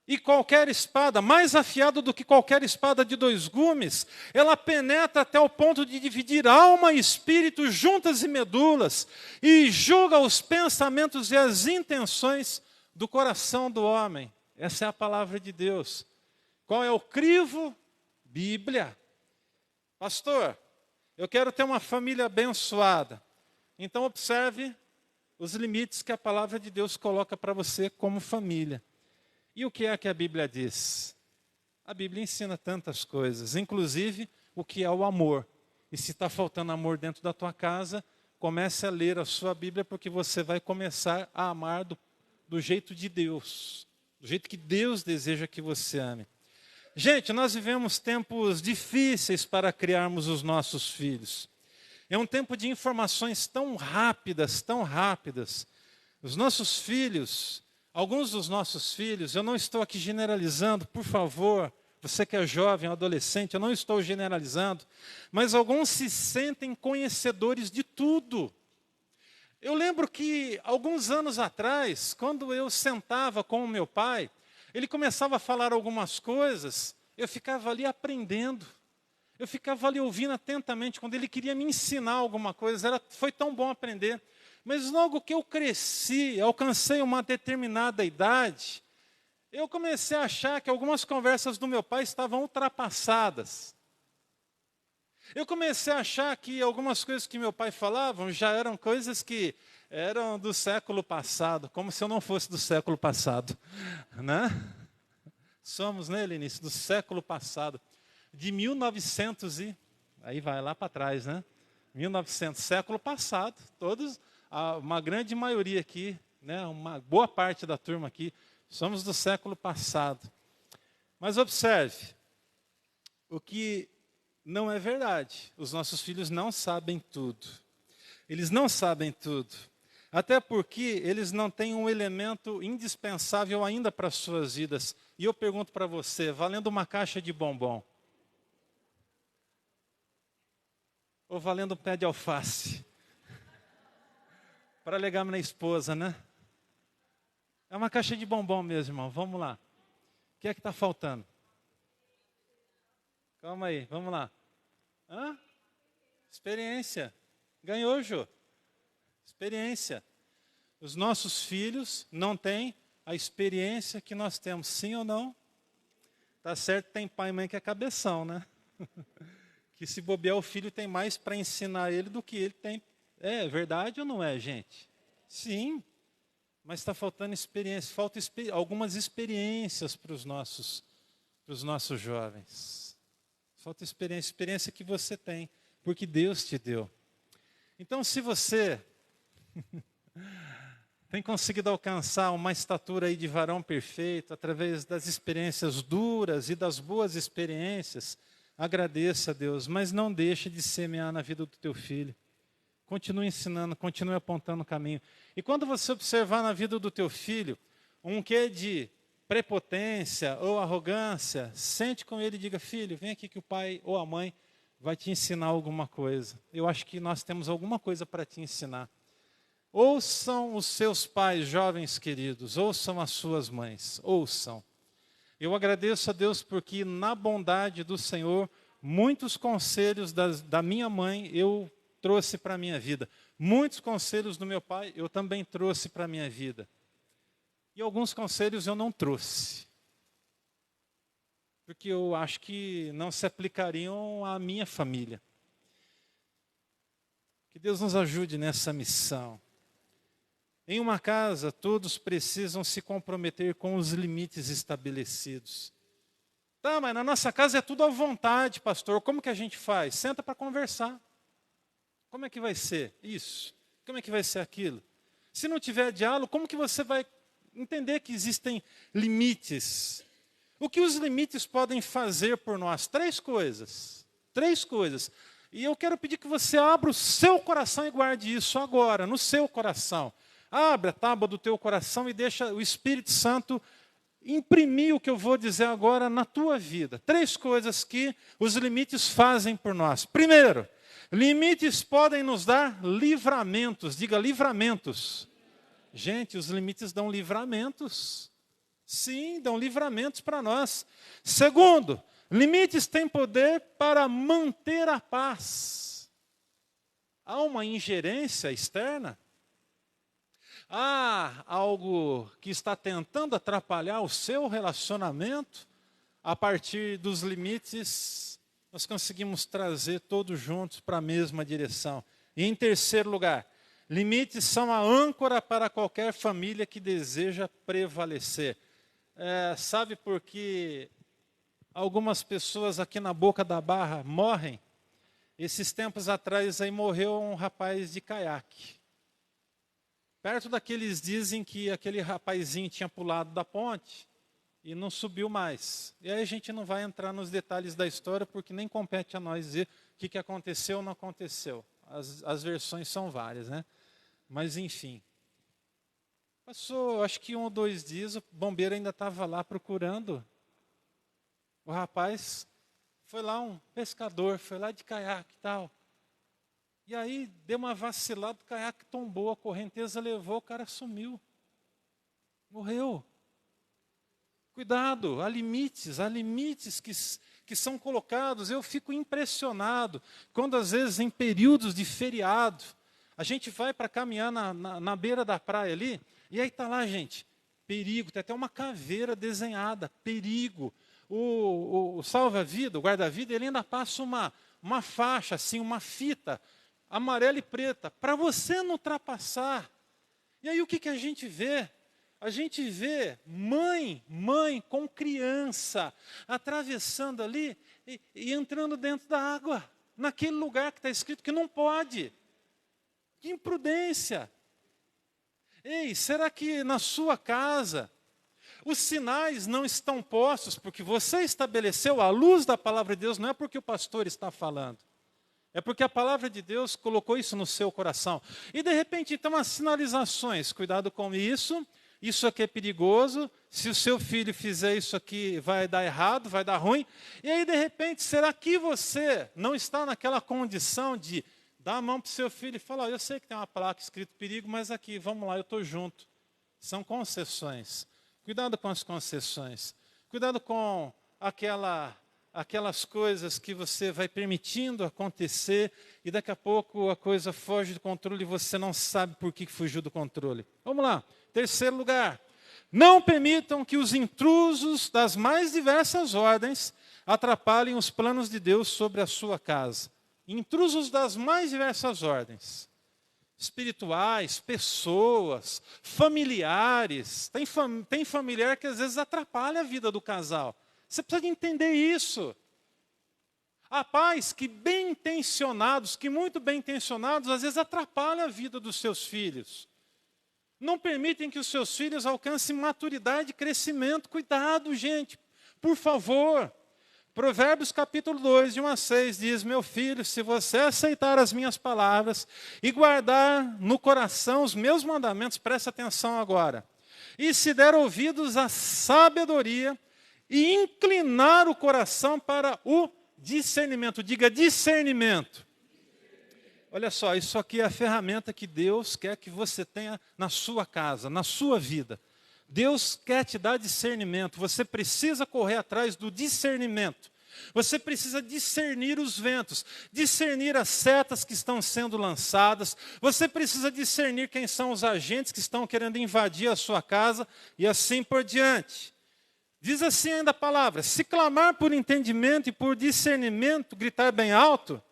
e qualquer espada, mais afiada do que qualquer espada de 2 gumes, ela penetra até o ponto de dividir alma e espírito, juntas e medulas, e julga os pensamentos e as intenções do coração do homem. Essa é a palavra de Deus. Qual é o crivo? Bíblia. Pastor, eu quero ter uma família abençoada. Então observe os limites que a palavra de Deus coloca para você como família. E o que é que a Bíblia diz? A Bíblia ensina tantas coisas, inclusive o que é o amor. E se está faltando amor dentro da tua casa, comece a ler a sua Bíblia, porque você vai começar a amar do jeito de Deus, do jeito que Deus deseja que você ame. Gente, nós vivemos tempos difíceis para criarmos os nossos filhos. É um tempo de informações tão rápidas, tão rápidas. Os nossos filhos, alguns dos nossos filhos, eu não estou aqui generalizando, por favor, você que é jovem, adolescente, eu não estou generalizando, mas alguns se sentem conhecedores de tudo. Eu lembro que, alguns anos atrás, quando eu sentava com o meu pai, ele começava a falar algumas coisas, eu ficava ali aprendendo. Eu ficava ali ouvindo atentamente, quando ele queria me ensinar alguma coisa, foi tão bom aprender. Mas logo que eu cresci, alcancei uma determinada idade, eu comecei a achar que algumas conversas do meu pai estavam ultrapassadas. Eu comecei a achar que algumas coisas que meu pai falava já eram coisas que eram do século passado, como se eu não fosse do século passado, né? Somos, né, Lenice, do século passado, de 1900 e... aí vai lá para trás, né? 1900, século passado, todos, uma grande maioria aqui, né, uma boa parte da turma aqui, somos do século passado. Mas observe, o que não é verdade, os nossos filhos não sabem tudo. Eles não sabem tudo. Até porque eles não têm um elemento indispensável ainda para as suas vidas. E eu pergunto para você, valendo uma caixa de bombom? Ou valendo um pé de alface? Para alegar minha esposa, né? É uma caixa de bombom mesmo, irmão. Vamos lá. O que é que está faltando? Calma aí, vamos lá. Hã? Experiência. Ganhou, Jô. Experiência. Os nossos filhos não têm a experiência que nós temos, sim ou não? Tá certo, tem pai e mãe que é cabeção, né? Que se bobear o filho tem mais para ensinar ele do que ele tem. É verdade ou não é, gente? Sim, mas está faltando experiência, falta algumas experiências para os nossos jovens. Falta experiência que você tem, porque Deus te deu. Então, se você tem conseguido alcançar uma estatura aí de varão perfeito através das experiências duras e das boas experiências, agradeça a Deus, mas não deixe de semear na vida do teu filho. Continue ensinando, continue apontando o caminho. E quando você observar na vida do teu filho um quê de prepotência ou arrogância, sente com ele e diga: filho, vem aqui que o pai ou a mãe vai te ensinar alguma coisa. Eu acho que nós temos alguma coisa para te ensinar. Ouçam os seus pais, jovens queridos, ouçam as suas mães, ouçam. Eu agradeço a Deus porque na bondade do Senhor, muitos conselhos da minha mãe eu trouxe para a minha vida. Muitos conselhos do meu pai eu também trouxe para a minha vida. E alguns conselhos eu não trouxe. Porque eu acho que não se aplicariam à minha família. Que Deus nos ajude nessa missão. Em uma casa, todos precisam se comprometer com os limites estabelecidos. Tá, mas na nossa casa é tudo à vontade, pastor. Como que a gente faz? Senta para conversar. Como é que vai ser isso? Como é que vai ser aquilo? Se não tiver diálogo, como que você vai entender que existem limites? O que os limites podem fazer por nós? Três coisas. Três coisas. E eu quero pedir que você abra o seu coração e guarde isso agora, no seu coração. Abre a tábua do teu coração e deixa o Espírito Santo imprimir o que eu vou dizer agora na tua vida. Três coisas que os limites fazem por nós. Primeiro, limites podem nos dar livramentos. Diga, livramentos. Gente, os limites dão livramentos. Sim, dão livramentos para nós. Segundo, limites têm poder para manter a paz. Há uma ingerência externa? Há algo que está tentando atrapalhar o seu relacionamento? A partir dos limites, nós conseguimos trazer todos juntos para a mesma direção. E em terceiro lugar, limites são a âncora para qualquer família que deseja prevalecer. Sabe por que algumas pessoas aqui na Boca da Barra morrem? Esses tempos atrás aí morreu um rapaz de caiaque. Perto daqueles dizem que aquele rapazinho tinha pulado da ponte e não subiu mais. E aí a gente não vai entrar nos detalhes da história porque nem compete a nós dizer o que aconteceu ou não aconteceu. As versões são várias, né? Mas enfim. Passou, acho que 1 ou 2 dias, o bombeiro ainda estava lá procurando. O rapaz foi lá, um pescador, foi lá de caiaque e tal. E aí deu uma vacilada, o caiaque tombou, a correnteza levou, o cara sumiu. Morreu. Cuidado, há limites que são colocados. Eu fico impressionado quando às vezes em períodos de feriado, a gente vai para caminhar na beira da praia ali, e aí está lá, gente, perigo, tem até uma caveira desenhada, perigo. O salva-vida, o guarda-vida, ele ainda passa uma faixa, assim, uma fita, amarela e preta, para você não ultrapassar. E aí o que a gente vê? A gente vê mãe com criança, atravessando ali e entrando dentro da água, naquele lugar que está escrito que não pode. Que imprudência! Ei, será que na sua casa os sinais não estão postos porque você estabeleceu a luz da palavra de Deus? Não é porque o pastor está falando. É porque a palavra de Deus colocou isso no seu coração. E de repente, então, as sinalizações, cuidado com isso aqui é perigoso, se o seu filho fizer isso aqui vai dar errado, vai dar ruim. E aí, de repente, será que você não está naquela condição de dar a mão para o seu filho e falar: eu sei que tem uma placa escrito perigo, mas aqui, vamos lá, eu estou junto. São concessões. Cuidado com as concessões. Cuidado com aquelas coisas que você vai permitindo acontecer e daqui a pouco a coisa foge do controle e você não sabe por que fugiu do controle. Vamos lá. Terceiro lugar. Não permitam que os intrusos das mais diversas ordens atrapalhem os planos de Deus sobre a sua casa. Intrusos das mais diversas ordens. Espirituais, pessoas, familiares. Tem familiar que às vezes atrapalha a vida do casal. Você precisa de entender isso. Há pais que bem intencionados, que muito bem intencionados, às vezes atrapalham a vida dos seus filhos. Não permitem que os seus filhos alcancem maturidade e crescimento. Cuidado, gente, por favor. Provérbios capítulo 2, de 1 a 6, diz: meu filho, se você aceitar as minhas palavras e guardar no coração os meus mandamentos, presta atenção agora, e se der ouvidos à sabedoria e inclinar o coração para o discernimento. Diga discernimento. Olha só, isso aqui é a ferramenta que Deus quer que você tenha na sua casa, na sua vida. Deus quer te dar discernimento. Você precisa correr atrás do discernimento. Você precisa discernir os ventos, discernir as setas que estão sendo lançadas. Você precisa discernir quem são os agentes que estão querendo invadir a sua casa e assim por diante. Diz assim ainda a palavra: se clamar por entendimento e por discernimento, gritar bem alto,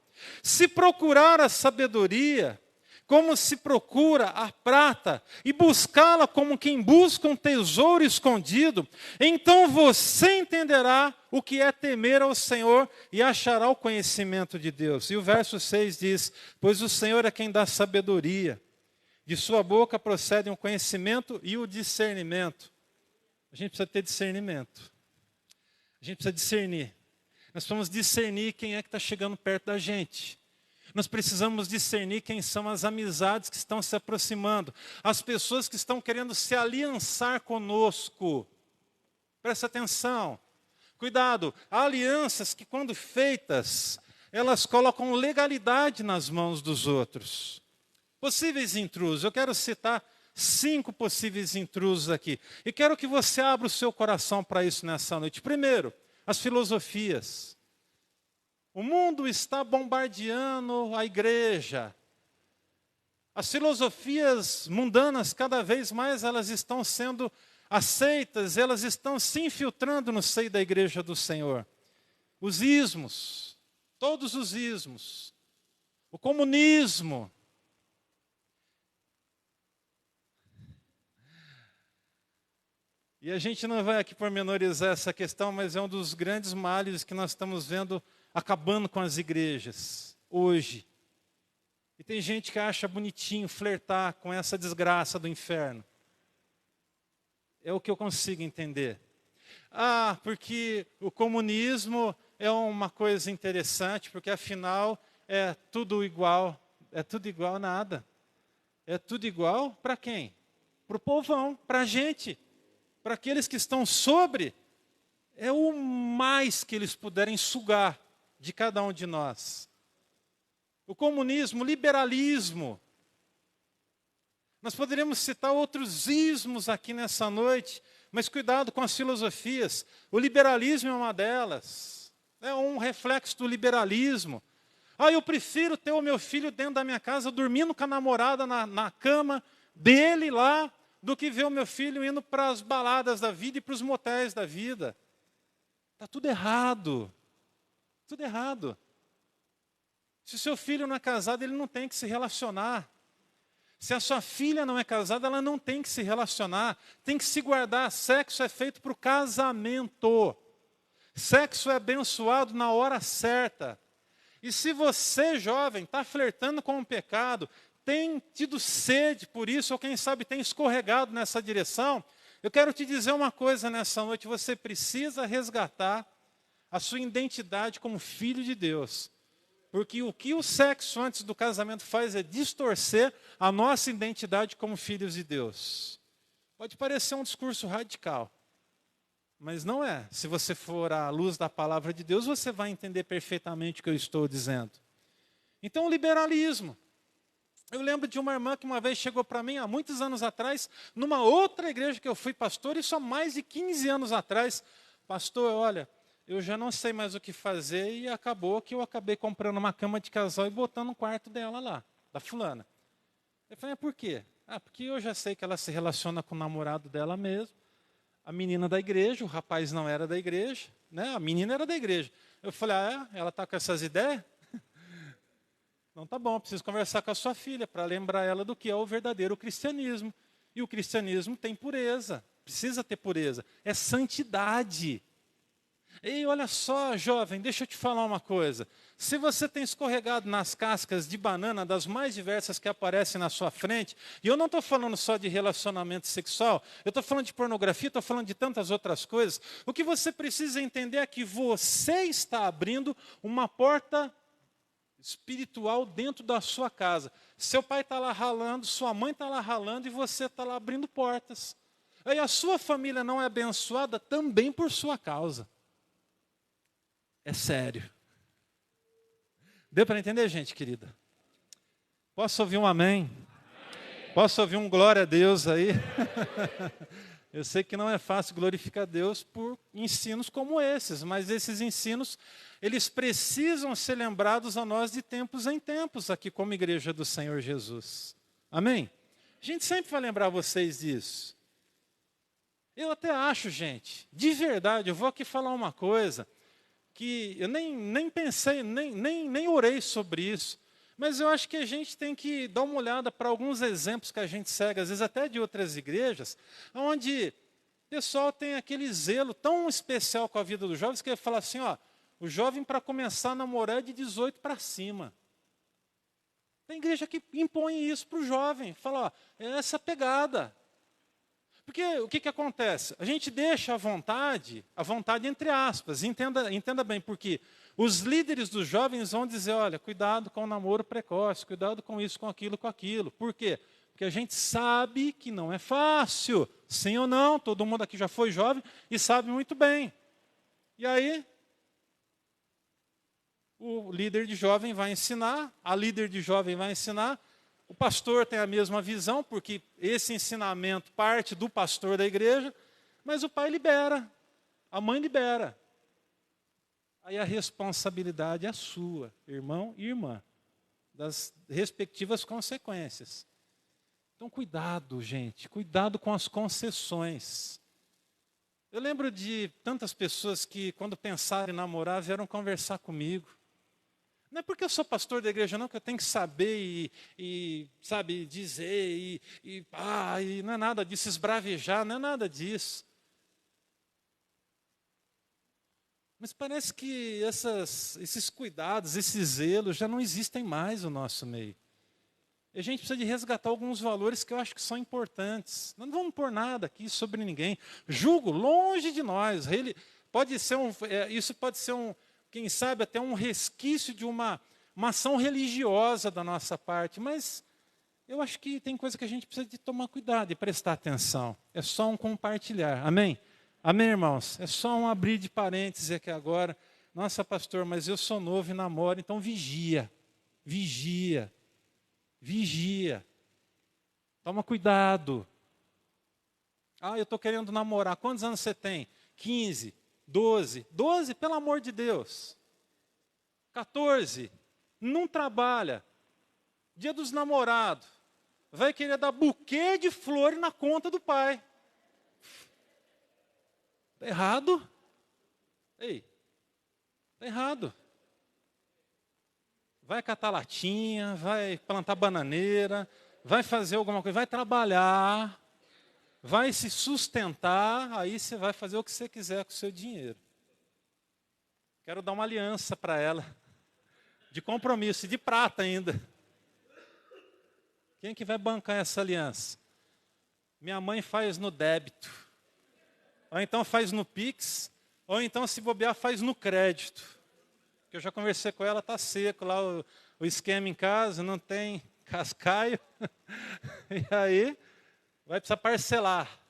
se procurar a sabedoria, como se procura a prata, e buscá-la como quem busca um tesouro escondido, então você entenderá o que é temer ao Senhor e achará o conhecimento de Deus. E o verso 6 diz: pois o Senhor é quem dá sabedoria, de sua boca procedem o conhecimento e o discernimento. A gente precisa ter discernimento. A gente precisa discernir. Nós precisamos discernir quem é que está chegando perto da gente. Nós precisamos discernir quem são as amizades que estão se aproximando, as pessoas que estão querendo se aliançar conosco. Presta atenção. Cuidado, há alianças que, quando feitas, elas colocam legalidade nas mãos dos outros. Possíveis intrusos. Eu quero citar 5 possíveis intrusos aqui. E quero que você abra o seu coração para isso nessa noite. Primeiro, as filosofias. O mundo está bombardeando a igreja. As filosofias mundanas, cada vez mais, elas estão sendo aceitas, elas estão se infiltrando no seio da igreja do Senhor. Os ismos, todos os ismos. O comunismo. E a gente não vai aqui pormenorizar essa questão, mas é um dos grandes males que nós estamos vendo acabando com as igrejas hoje. E tem gente que acha bonitinho flertar com essa desgraça do inferno. É o que eu consigo entender. Ah, porque o comunismo é uma coisa interessante, porque afinal é tudo igual. É tudo igual a nada. É tudo igual para quem? Para o povão, para a gente. Para aqueles que estão sobre, é o mais que eles puderem sugar de cada um de nós. O comunismo, o liberalismo. Nós poderíamos citar outros ismos aqui nessa noite, mas cuidado com as filosofias. O liberalismo é uma delas. É um reflexo do liberalismo. Ah, eu prefiro ter o meu filho dentro da minha casa, dormindo com a namorada na cama dele lá, do que ver o meu filho indo para as baladas da vida e para os motéis da vida. Está tudo errado. Tudo errado. Se o seu filho não é casado, ele não tem que se relacionar. Se a sua filha não é casada, ela não tem que se relacionar. Tem que se guardar. Sexo é feito para o casamento. Sexo é abençoado na hora certa. E se você, jovem, está flertando com o pecado, tem tido sede por isso, ou quem sabe tem escorregado nessa direção, eu quero te dizer uma coisa nessa noite: você precisa resgatar a sua identidade como filho de Deus. Porque o que o sexo antes do casamento faz é distorcer a nossa identidade como filhos de Deus. Pode parecer um discurso radical, mas não é. Se você for à luz da palavra de Deus, você vai entender perfeitamente o que eu estou dizendo. Então, o liberalismo. Eu lembro de uma irmã que uma vez chegou para mim, há muitos anos atrás, numa outra igreja que eu fui pastor, isso há mais de 15 anos atrás. Pastor, olha, eu já não sei mais o que fazer e acabou que eu acabei comprando uma cama de casal e botando no quarto dela lá, da fulana. Eu falei, por quê? Ah, porque eu já sei que ela se relaciona com o namorado dela mesmo, a menina da igreja, o rapaz não era da igreja, né? A menina era da igreja. Eu falei, ela está com essas ideias? Então tá bom, preciso conversar com a sua filha para lembrar ela do que é o verdadeiro cristianismo. E o cristianismo tem pureza, precisa ter pureza, é santidade. E olha só, jovem, deixa eu te falar uma coisa. Se você tem escorregado nas cascas de banana, das mais diversas que aparecem na sua frente, e eu não estou falando só de relacionamento sexual, eu estou falando de pornografia, estou falando de tantas outras coisas, o que você precisa entender é que você está abrindo uma porta espiritual dentro da sua casa. Seu pai está lá ralando, sua mãe está lá ralando e você está lá abrindo portas. Aí a sua família não é abençoada também por sua causa. É sério. Deu para entender, gente querida? Posso ouvir um amém? Amém. Posso ouvir um glória a Deus aí? Eu sei que não é fácil glorificar Deus por ensinos como esses, mas esses ensinos, eles precisam ser lembrados a nós de tempos em tempos, aqui como igreja do Senhor Jesus. Amém? A gente sempre vai lembrar vocês disso. Eu até acho, gente, de verdade, eu vou aqui falar uma coisa, que eu nem pensei, nem orei sobre isso, mas eu acho que a gente tem que dar uma olhada para alguns exemplos que a gente segue, às vezes até de outras igrejas, onde o pessoal tem aquele zelo tão especial com a vida dos jovens, que ele fala assim, ó, o jovem para começar a namorar é de 18 para cima. Tem igreja que impõe isso para o jovem, fala, ó, é essa pegada. Porque o que acontece? A gente deixa a vontade entre aspas, entenda bem, porque os líderes dos jovens vão dizer, olha, cuidado com o namoro precoce, cuidado com isso, com aquilo. Por quê? Porque a gente sabe que não é fácil, sim ou não, todo mundo aqui já foi jovem e sabe muito bem. E aí, o líder de jovem vai ensinar, a líder de jovem vai ensinar, o pastor tem a mesma visão, porque esse ensinamento parte do pastor da igreja, mas o pai libera, a mãe libera. Aí a responsabilidade é sua, irmão e irmã, das respectivas consequências. Então cuidado, gente, cuidado com as concessões. Eu lembro de tantas pessoas que quando pensaram em namorar vieram conversar comigo. Não é porque eu sou pastor da igreja, não, que eu tenho que saber sabe, dizer, e não é nada disso, esbravejar, não é nada disso. Mas parece que esses cuidados, esses zelos já não existem mais no nosso meio. E a gente precisa de resgatar alguns valores que eu acho que são importantes. Não vamos pôr nada aqui sobre ninguém. Julgo longe de nós. Isso pode ser quem sabe até um resquício de uma ação religiosa da nossa parte, mas eu acho que tem coisa que a gente precisa de tomar cuidado e prestar atenção. É só um compartilhar, amém? Amém, irmãos? É só um abrir de parênteses aqui agora. Nossa, pastor, mas eu sou novo e namoro, então vigia, vigia, vigia. Toma cuidado. Eu estou querendo namorar, quantos anos você tem? 15. 12, pelo amor de Deus. 14, não trabalha. Dia dos namorados. Vai querer dar buquê de flores na conta do pai. Está errado? Ei, está errado. Vai catar latinha, vai plantar bananeira, vai fazer alguma coisa, vai trabalhar. Vai se sustentar, aí você vai fazer o que você quiser com o seu dinheiro. Quero dar uma aliança para ela, de compromisso, de prata ainda. Quem que vai bancar essa aliança? Minha mãe faz no débito, ou então faz no Pix, ou então se bobear faz no crédito. Que eu já conversei com ela, está seco lá o esquema em casa, não tem cascaio. E aí vai precisar parcelar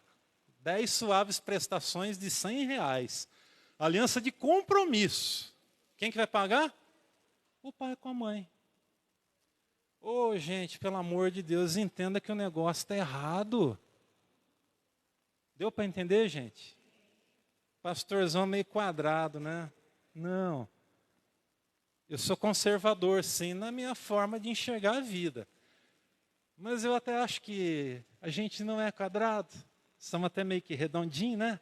10 suaves prestações de R$100. Aliança de compromisso. Quem que vai pagar? O pai com a mãe. Gente, pelo amor de Deus, entenda que o negócio está errado. Deu para entender, gente? Pastorzão meio quadrado, né? Não. Eu sou conservador, sim, na minha forma de enxergar a vida. Mas eu até acho que a gente não é quadrado. Somos até meio que redondinho, né?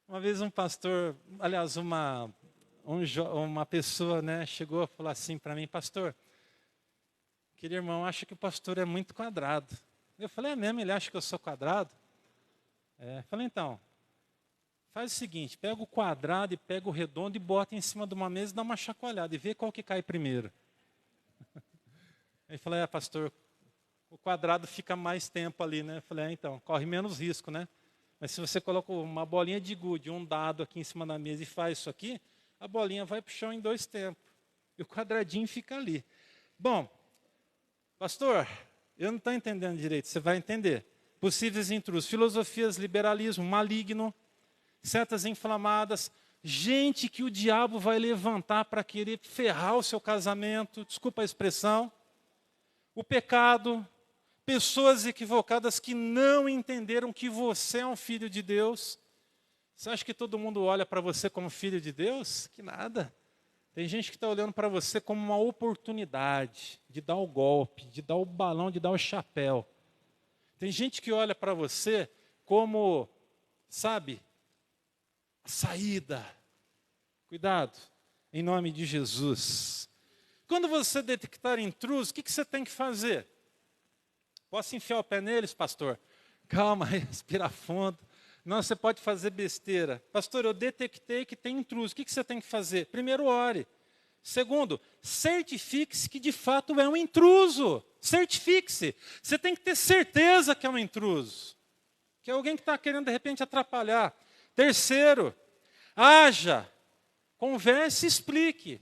Uma vez um pastor, aliás, uma pessoa, né, chegou a falar assim para mim, pastor, aquele irmão acha que o pastor é muito quadrado. Eu falei, é mesmo, ele acha que eu sou quadrado? Falei, então, faz o seguinte, pega o quadrado e pega o redondo e bota em cima de uma mesa e dá uma chacoalhada e vê qual que cai primeiro. Ele falou, pastor, o quadrado fica mais tempo ali, né? Eu falei, então, corre menos risco, né? Mas se você coloca uma bolinha de gude, um dado aqui em cima da mesa e faz isso aqui, a bolinha vai para o chão em 2 tempos. E o quadradinho fica ali. Bom, pastor, eu não estou entendendo direito, você vai entender. Possíveis intrusos, filosofias, liberalismo, maligno, setas inflamadas, gente que o diabo vai levantar para querer ferrar o seu casamento, desculpa a expressão, o pecado, pessoas equivocadas que não entenderam que você é um filho de Deus. Você acha que todo mundo olha para você como filho de Deus? Que nada. Tem gente que está olhando para você como uma oportunidade de dar o golpe, de dar o balão, de dar o chapéu. Tem gente que olha para você como, sabe, a saída. Cuidado, em nome de Jesus. Quando você detectar intrusos, o que você tem que fazer? Posso enfiar o pé neles, pastor? Calma, respira fundo. Não, você pode fazer besteira. Pastor, eu detectei que tem intruso. O que você tem que fazer? Primeiro, ore. Segundo, certifique-se que de fato é um intruso. Certifique-se. Você tem que ter certeza que é um intruso. Que é alguém que está querendo, de repente, atrapalhar. Terceiro, haja, converse e explique.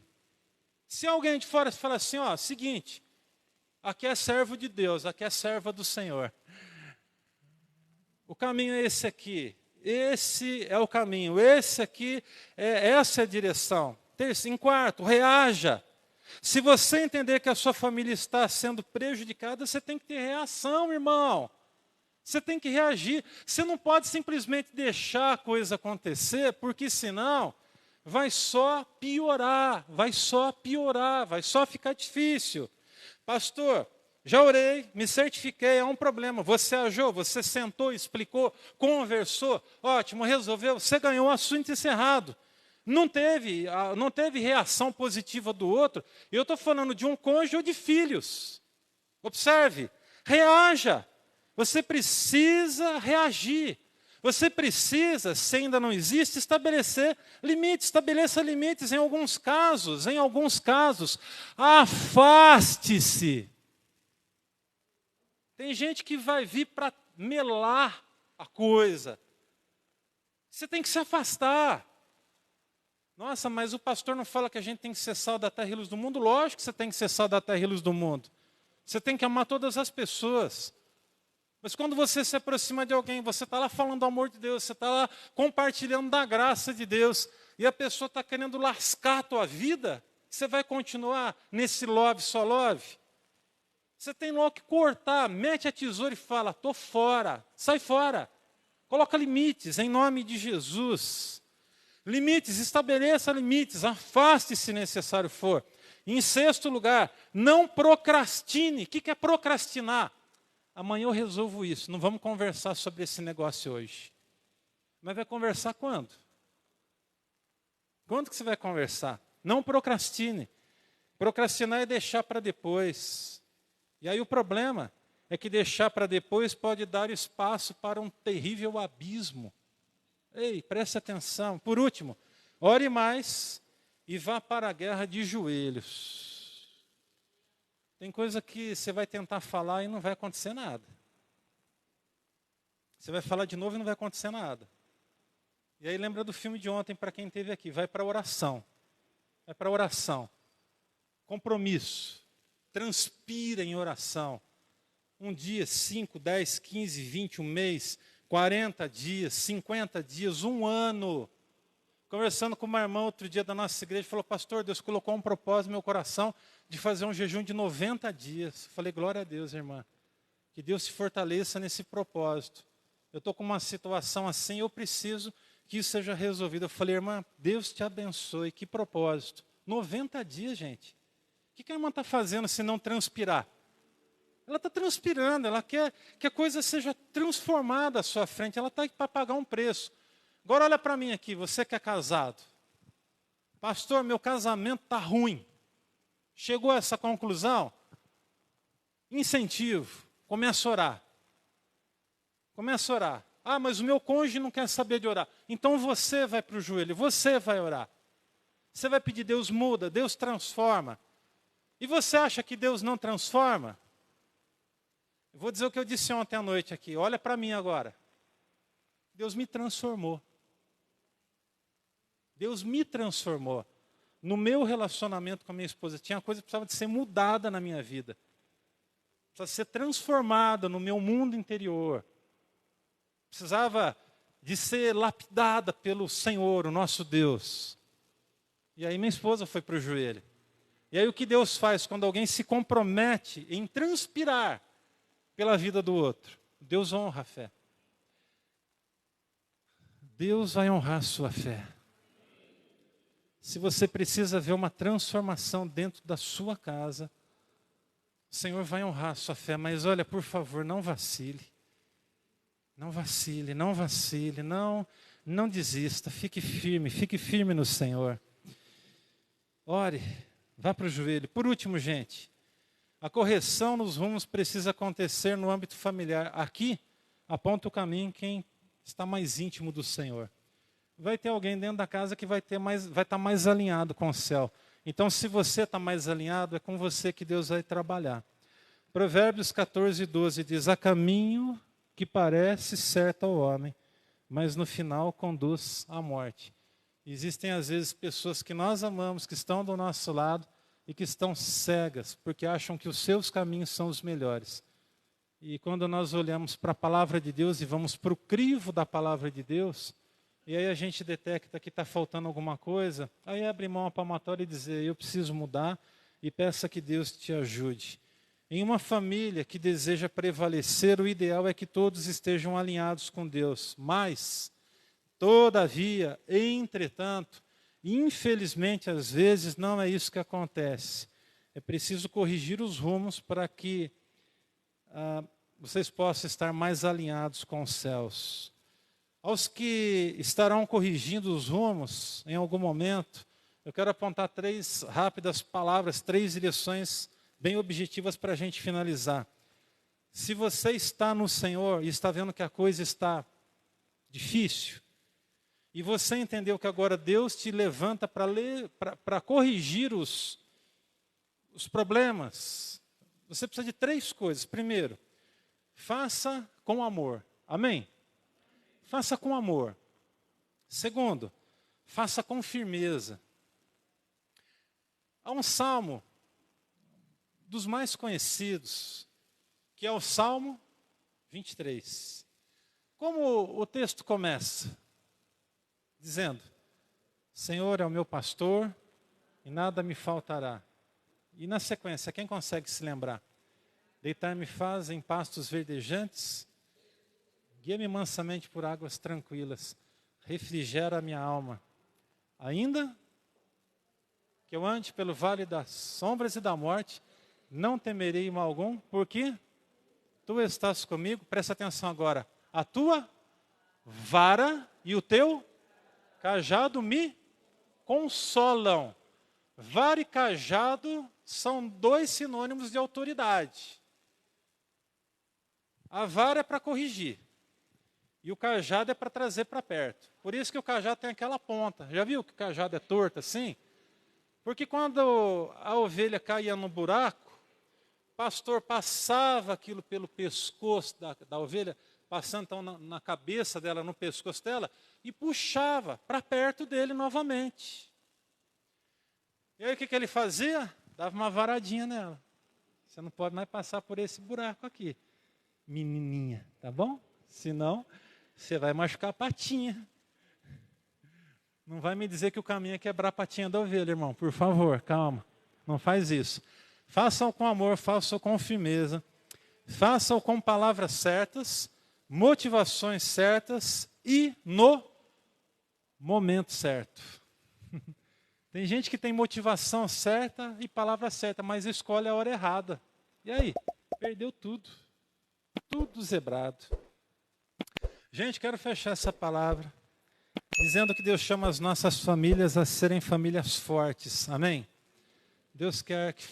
Se alguém de fora fala assim, seguinte, aqui é servo de Deus, aqui é serva do Senhor. O caminho é esse aqui. Esse é o caminho. Essa é a direção. Em quarto, reaja. Se você entender que a sua família está sendo prejudicada, você tem que ter reação, irmão. Você tem que reagir. Você não pode simplesmente deixar a coisa acontecer, porque senão vai só piorar, vai só ficar difícil. Pastor, já orei, me certifiquei, é um problema. Você agiu, você sentou, explicou, conversou, ótimo, resolveu, você ganhou o assunto encerrado. Não teve reação positiva do outro. Eu estou falando de um cônjuge ou de filhos. Observe, reaja. Você precisa reagir. Você precisa, se ainda não existe, estabelecer limites. Estabeleça limites em alguns casos. Afaste-se. Tem gente que vai vir para melar a coisa. Você tem que se afastar. Nossa, mas o pastor não fala que a gente tem que ser sal da terra e luz do mundo? Lógico que você tem que ser sal da terra e luz do mundo. Você tem que amar todas as pessoas. Mas quando você se aproxima de alguém, você está lá falando do amor de Deus, você está lá compartilhando da graça de Deus, e a pessoa está querendo lascar a tua vida, você vai continuar nesse love, só love? Você tem logo que cortar, mete a tesoura e fala, estou fora, sai fora. Coloca limites, em nome de Jesus. Limites, estabeleça limites, afaste se necessário for. Em sexto lugar, não procrastine. O que é procrastinar? Amanhã eu resolvo isso, não vamos conversar sobre esse negócio hoje. Mas vai conversar quando? Quando que você vai conversar? Não procrastine. Procrastinar é deixar para depois. E aí o problema é que deixar para depois pode dar espaço para um terrível abismo. Ei, preste atenção. Por último, ore mais e vá para a guerra de joelhos. Tem coisa que você vai tentar falar e não vai acontecer nada. Você vai falar de novo e não vai acontecer nada. E aí lembra do filme de ontem, para quem esteve aqui, vai para a oração. Vai para a oração. Compromisso. Transpira em oração. Um dia, 5, 10, 15, 20, um mês, 40 dias, 50 dias, um ano. Conversando com uma irmã outro dia da nossa igreja, falou, pastor, Deus colocou um propósito no meu coração de fazer um jejum de 90 dias. Falei, glória a Deus, irmã. Que Deus se fortaleça nesse propósito. Eu estou com uma situação assim, eu preciso que isso seja resolvido. Eu falei, irmã, Deus te abençoe. Que propósito. 90 dias, gente. O que a irmã está fazendo se não transpirar? Ela está transpirando, ela quer que a coisa seja transformada à sua frente. Ela está aí para pagar um preço. Agora olha para mim aqui, você que é casado. Pastor, meu casamento está ruim. Chegou a essa conclusão? Incentivo. Começa a orar. Começa a orar. Ah, mas o meu cônjuge não quer saber de orar. Então você vai para o joelho, você vai orar. Você vai pedir, Deus muda, Deus transforma. E você acha que Deus não transforma? Eu vou dizer o que eu disse ontem à noite aqui. Olha para mim agora. Deus me transformou. Deus me transformou. No meu relacionamento com a minha esposa, tinha coisa que precisava de ser mudada na minha vida. Precisava ser transformada no meu mundo interior. Precisava de ser lapidada pelo Senhor, o nosso Deus. E aí minha esposa foi para o joelho. E aí o que Deus faz quando alguém se compromete em transpirar pela vida do outro? Deus honra a fé. Deus vai honrar a sua fé. Se você precisa ver uma transformação dentro da sua casa, o Senhor vai honrar a sua fé. Mas olha, por favor, não vacile. Não vacile, não vacile, não desista. Fique firme no Senhor. Ore, vá para o joelho. Por último, gente, a correção nos rumos precisa acontecer no âmbito familiar. Aqui, aponta o caminho quem está mais íntimo do Senhor. Vai ter alguém dentro da casa que vai estar mais alinhado com o céu. Então, se você está mais alinhado, é com você que Deus vai trabalhar. Provérbios 14:12 diz: há caminho que parece certo ao homem, mas no final conduz à morte. Existem às vezes pessoas que nós amamos, que estão do nosso lado e que estão cegas, porque acham que os seus caminhos são os melhores. E quando nós olhamos para a palavra de Deus e vamos para o crivo da palavra de Deus, e aí a gente detecta que está faltando alguma coisa, aí abre mão a palmatória e dizer, eu preciso mudar, e peça que Deus te ajude. Em uma família que deseja prevalecer, o ideal é que todos estejam alinhados com Deus. Mas, todavia, entretanto, infelizmente, às vezes, não é isso que acontece. É preciso corrigir os rumos para que vocês possam estar mais alinhados com os céus. Aos que estarão corrigindo os rumos, em algum momento, eu quero apontar 3 rápidas palavras, 3 direções bem objetivas para a gente finalizar. Se você está no Senhor e está vendo que a coisa está difícil, e você entendeu que agora Deus te levanta para corrigir os problemas, você precisa de 3 coisas. Primeiro, faça com amor. Amém? Faça com amor. Segundo, faça com firmeza. Há um salmo dos mais conhecidos, que é o Salmo 23. Como o texto começa? Dizendo, Senhor é o meu pastor e nada me faltará. E na sequência, quem consegue se lembrar? Deitar-me faz em pastos verdejantes, guia-me mansamente por águas tranquilas, refrigera a minha alma. Ainda que eu ande pelo vale das sombras e da morte, não temerei mal algum, porque tu estás comigo. Presta atenção agora. A tua vara e o teu cajado me consolam. Vara e cajado são 2 sinônimos de autoridade. A vara é para corrigir. E o cajado é para trazer para perto. Por isso que o cajado tem aquela ponta. Já viu que o cajado é torto assim? Porque quando a ovelha caía no buraco, o pastor passava aquilo pelo pescoço da ovelha, passando então na cabeça dela, no pescoço dela, e puxava para perto dele novamente. E aí o que ele fazia? Dava uma varadinha nela. Você não pode mais passar por esse buraco aqui, menininha, tá bom? Senão, você vai machucar a patinha. Não vai me dizer que o caminho é quebrar a patinha da ovelha, irmão. Por favor, calma. Não faz isso. Façam com amor, façam com firmeza. Façam com palavras certas, motivações certas e no momento certo. Tem gente que tem motivação certa e palavra certa, mas escolhe a hora errada. E aí? Perdeu tudo. Tudo zebrado. Gente, quero fechar essa palavra dizendo que Deus chama as nossas famílias a serem famílias fortes. Amém? Deus quer que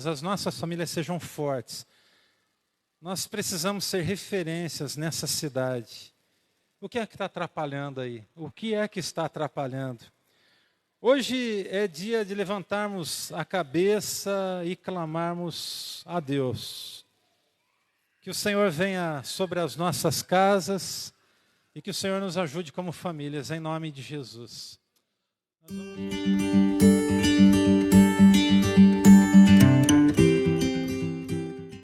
as nossas famílias sejam fortes. Nós precisamos ser referências nessa cidade. O que é que está atrapalhando aí? O que é que está atrapalhando? Hoje é dia de levantarmos a cabeça e clamarmos a Deus. Que o Senhor venha sobre as nossas casas e que o Senhor nos ajude como famílias, em nome de Jesus. Nós vamos...